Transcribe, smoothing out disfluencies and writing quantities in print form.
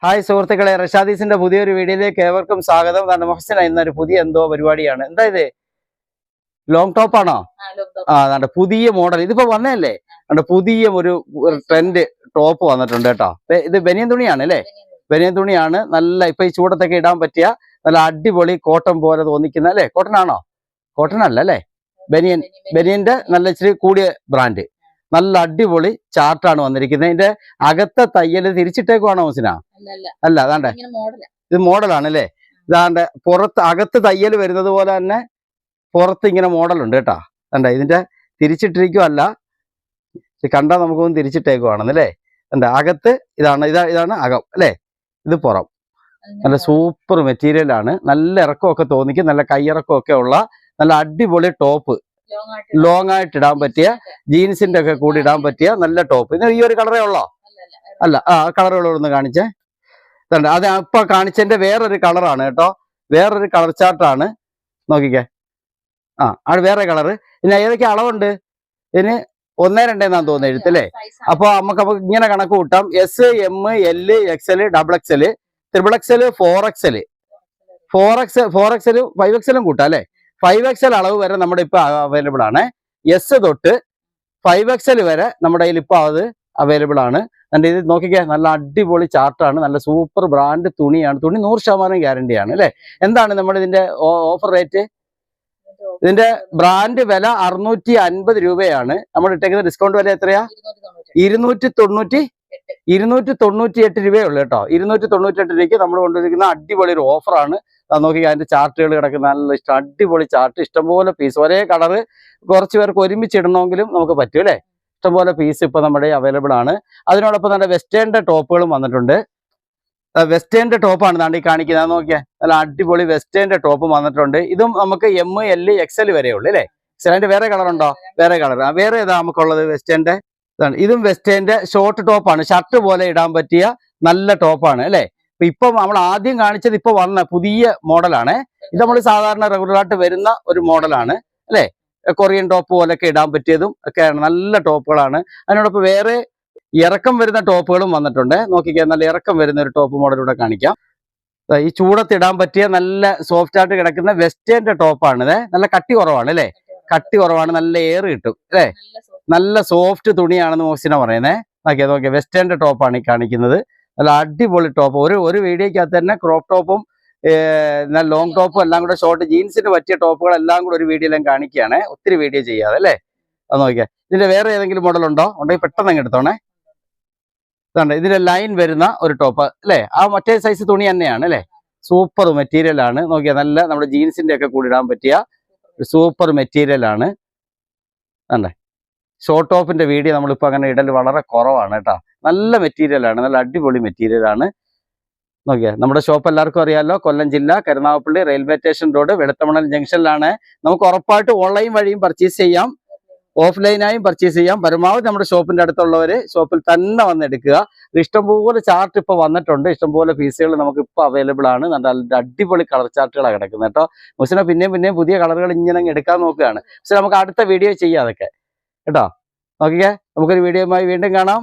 Hi സുഹൃത്തുക്കളെ, റഷാദീസിന്റെ പുതിയൊരു വീഡിയോയിലേക്ക് ഏവർക്കും സ്വാഗതം. മുഹസിന ഇന്നൊരു പുതിയ എന്തോ പരിപാടിയാണ്. എന്താ ഇത്? ലോങ് ടോപ്പ് ആണോ? അതാണ്ട് പുതിയ മോഡൽ ഇതിപ്പോ വന്നതല്ലേ. പുതിയ ഒരു ട്രെൻഡ് ടോപ്പ് വന്നിട്ടുണ്ട് കേട്ടോ. ഇത് ബനിയൻ തുണിയാണ് അല്ലേ? ബനിയൻ തുണിയാണ്. നല്ല ഇപ്പൊ ഈ ചൂടത്തൊക്കെ ഇടാൻ പറ്റിയ നല്ല അടിപൊളി കോട്ടൺ പോലെ തോന്നിക്കുന്ന അല്ലേ? കോട്ടൺ ആണോ? കോട്ടൺ അല്ല അല്ലേ? ബനിയന്റെ നല്ല ഇച്ചിരി കൂടിയ ബ്രാൻഡ്. നല്ല അടിപൊളി ചാർട്ടാണ് വന്നിരിക്കുന്നത്. ഇതിന്റെ അകത്തെ തയ്യൽ തിരിച്ചിട്ടേക്കുവാണോ മുസിന? അല്ല, അതാണ്ട് ഇത് മോഡലാണ് അല്ലേ? ഇതാണ്ട് പുറത്ത് അകത്ത് തയ്യൽ വരുന്നത് പോലെ തന്നെ പുറത്ത് ഇങ്ങനെ മോഡലുണ്ട് കേട്ടോ. കണ്ട ഇതിന്റെ തിരിച്ചിട്ടിരിക്കുവല്ല, കണ്ടാൽ നമുക്കൊന്ന് തിരിച്ചിട്ടേക്കുവാണെന്നല്ലേ. കണ്ട അകത്ത് ഇതാണ് അകം അല്ലേ? ഇത് പുറം. നല്ല സൂപ്പർ മെറ്റീരിയലാണ്. നല്ല ഇറക്കമൊക്കെ തോന്നിക്കും. നല്ല കൈയിറക്കമൊക്കെ ഉള്ള നല്ല അടിപൊളി ടോപ്പ്. ലോങ് ആയിട്ട് ഇടാൻ പറ്റിയ ജീൻസിന്റെ ഒക്കെ കൂടി ഇടാൻ പറ്റിയ നല്ല ടോപ്പ്. ഇത് ഈ ഒരു കളറേ ഉള്ളോ? അല്ല, കളറുകളൊന്ന് കാണിച്ചേ. അത് ഇപ്പൊ കാണിച്ചതിന്റെ വേറൊരു കളറാണ് കേട്ടോ. വേറൊരു കളർ ചാർട്ടാണ്. നോക്കിക്കേ. ആണ് വേറെ കളറ്. പിന്നെ ഏതൊക്കെ അളവുണ്ട് ഇതിന്? 1, 2 എന്നാണ് തോന്നുന്നത് എഴുത്തല്ലേ. അപ്പൊ നമുക്ക് ഇങ്ങനെ കണക്ക് കൂട്ടാം. S, M, L, XL, XXL, XXL, 4XL, 5XL കൂട്ടാം അല്ലെ. 5XL അളവ് വരെ നമ്മുടെ ഇപ്പൊ അവൈലബിൾ ആണ്. എസ് തൊട്ട് 5XL വരെ നമ്മുടെ കയ്യിൽ ഇപ്പൊ അത് അവൈലബിൾ ആണ്. ഇത് നോക്കിക്കേ, നല്ല അടിപൊളി ചാർട്ടാണ്. നല്ല സൂപ്പർ ബ്രാൻഡ് തുണിയാണ്. തുണി 100% ഗ്യാരണ്ടിയാണ് അല്ലെ. എന്താണ് നമ്മുടെ ഇതിന്റെ ഓഫർ റേറ്റ്? ഇതിന്റെ ബ്രാൻഡ് വില 650 രൂപയാണ്. നമ്മൾ ഇട്ടേക്കുന്ന ഡിസ്കൗണ്ട് വില എത്രയാ? 298 രൂപയേ ഉള്ളൂ കേട്ടോ. 298 രൂപയ്ക്ക് നമ്മൾ കൊണ്ടുവന്നിരിക്കുന്ന അടിപൊളി ഒരു ഓഫറാണ്. നോക്കി അതിന്റെ ചാർട്ടുകൾ കിടക്കുന്ന നല്ല ഇഷ്ടം. അടിപൊളി ചാർട്ട്, ഇഷ്ടംപോലെ പീസ്. ഒരേ കളറ് കുറച്ച് പേർക്ക് ഒരുമിച്ച് ഇടണമെങ്കിലും നമുക്ക് പറ്റും അല്ലേ. ഇഷ്ടംപോലെ പീസ് ഇപ്പൊ നമ്മുടെ അവൈലബിൾ ആണ്. അതിനോടൊപ്പം നല്ല വെസ്റ്റേണിന്റെ ടോപ്പുകളും വന്നിട്ടുണ്ട്. വെസ്റ്റേണിന്റെ ടോപ്പാണ് താണ്ടി കാണിക്കുന്നത്. നോക്കിയാൽ നല്ല അടിപൊളി വെസ്റ്റേണിന്റെ ടോപ്പ് വന്നിട്ടുണ്ട്. ഇതും നമുക്ക് M, L, XL വരെ ഉള്ളു അല്ലേ. അതിന്റെ വേറെ കളറുണ്ടോ? വേറെ കളർ. വേറെ ഏതാ നമുക്കുള്ളത്? വെസ്റ്റേണിന്റെ ഇതാണ്. ഇതും വെസ്റ്റേണിന്റെ ഷോർട്ട് ടോപ്പാണ്. ഷർട്ട് പോലെ ഇടാൻ പറ്റിയ നല്ല ടോപ്പാണ് അല്ലേ. ഇപ്പൊ നമ്മൾ ആദ്യം കാണിച്ചത് ഇപ്പൊ വന്ന പുതിയ മോഡലാണ്. ഇത് നമ്മൾ സാധാരണ റെഗുലറായിട്ട് വരുന്ന ഒരു മോഡലാണ് അല്ലേ. കൊറിയൻ ടോപ്പ് പോലൊക്കെ ഇടാൻ പറ്റിയതും ഒക്കെയാണ്. നല്ല ടോപ്പുകളാണ്. അതിനോടൊപ്പം വേറെ ഇറക്കം വരുന്ന ടോപ്പുകളും വന്നിട്ടുണ്ട്. നോക്കിക്കാൻ നല്ല ഇറക്കം വരുന്ന ഒരു ടോപ്പ് മോഡലൂടെ കാണിക്കാം. ഈ ചൂടത്തിടാൻ പറ്റിയ നല്ല സോഫ്റ്റ് ആയിട്ട് കിടക്കുന്ന വെസ്റ്റേണിന്റെ ടോപ്പാണിത്. നല്ല കട്ടി കുറവാണ് അല്ലേ. കട്ടി കുറവാണ്. നല്ല എയർ കിട്ടും അല്ലേ. നല്ല സോഫ്റ്റ് തുണിയാണെന്ന് മോസിന പറയുന്നത്. നോക്കിയാ വെസ്റ്റേണിന്റെ ടോപ്പാണ് ഈ കാണിക്കുന്നത്. നല്ല അടിപൊളി ടോപ്പ്. ഒരു വീഡിയോക്കകത്ത് തന്നെ ക്രോപ്പ് ടോപ്പും ലോങ് ടോപ്പും എല്ലാം കൂടെ, ഷോർട്ട് ജീൻസിന് പറ്റിയ ടോപ്പുകൾ എല്ലാം കൂടെ ഒരു വീഡിയോയിലും കാണിക്കുകയാണ്. ഒത്തിരി വീഡിയോ ചെയ്യാതെ അല്ലേ. അത് നോക്കിയാൽ ഇതിന്റെ വേറെ ഏതെങ്കിലും മോഡൽ ഉണ്ടോ? ഉണ്ടെങ്കിൽ പെട്ടെന്ന് അങ്ങ് എടുത്തോണേ. ഇതുണ്ട്, ഇതിന്റെ ലൈൻ വരുന്ന ഒരു ടോപ്പ് അല്ലേ. മറ്റേ സൈസ് തുണി തന്നെയാണ് അല്ലേ. സൂപ്പർ മെറ്റീരിയൽ ആണ്. നോക്കിയാൽ നല്ല നമ്മുടെ ജീൻസിന്റെ ഒക്കെ കൂടി ഇടാൻ പറ്റിയ സൂപ്പർ മെറ്റീരിയൽ ആണ്. അല്ലേ, ഷോർട്ട് ടോപ്പിന്റെ വീഡിയോ നമ്മളിപ്പോൾ അങ്ങനെ ഇടൽ വളരെ കുറവാണ് കേട്ടോ. നല്ല മെറ്റീരിയൽ ആണ്. നല്ല അടിപൊളി മെറ്റീരിയൽ ആണ്. നോക്കിയാൽ നമ്മുടെ ഷോപ്പ് എല്ലാവർക്കും അറിയാമല്ലോ. കൊല്ലം ജില്ല, Karunagappally railway station road, Veluthamanal ജംഗ്ഷനിലാണ്. നമുക്ക് ഉറപ്പായിട്ട് ഓൺലൈൻ വഴിയും പർച്ചേസ് ചെയ്യാം, ഓഫ്ലൈനായും പർച്ചേസ് ചെയ്യാം. പരമാവധി നമ്മുടെ ഷോപ്പിന്റെ അടുത്തുള്ളവര് ഷോപ്പിൽ തന്നെ വന്നെടുക്കുക. ഇഷ്ടംപോലെ ചാർട്ട് ഇപ്പൊ വന്നിട്ടുണ്ട്. ഇഷ്ടംപോലെ പീസുകൾ നമുക്ക് ഇപ്പൊ അവൈലബിൾ ആണ്. നല്ല അടിപൊളി കളർ ചാർട്ടുകളാണ് കിടക്കുന്നത് കേട്ടോ. മുസിന പിന്നെയും പുതിയ കളറുകൾ ഇങ്ങനെ എടുക്കാൻ നോക്കുകയാണ്. പക്ഷെ നമുക്ക് അടുത്ത വീഡിയോ ചെയ്യാം അതൊക്കെ കേട്ടോ. നോക്കിക്കേ, നമുക്കൊരു വീഡിയോയുമായി വീണ്ടും കാണാം.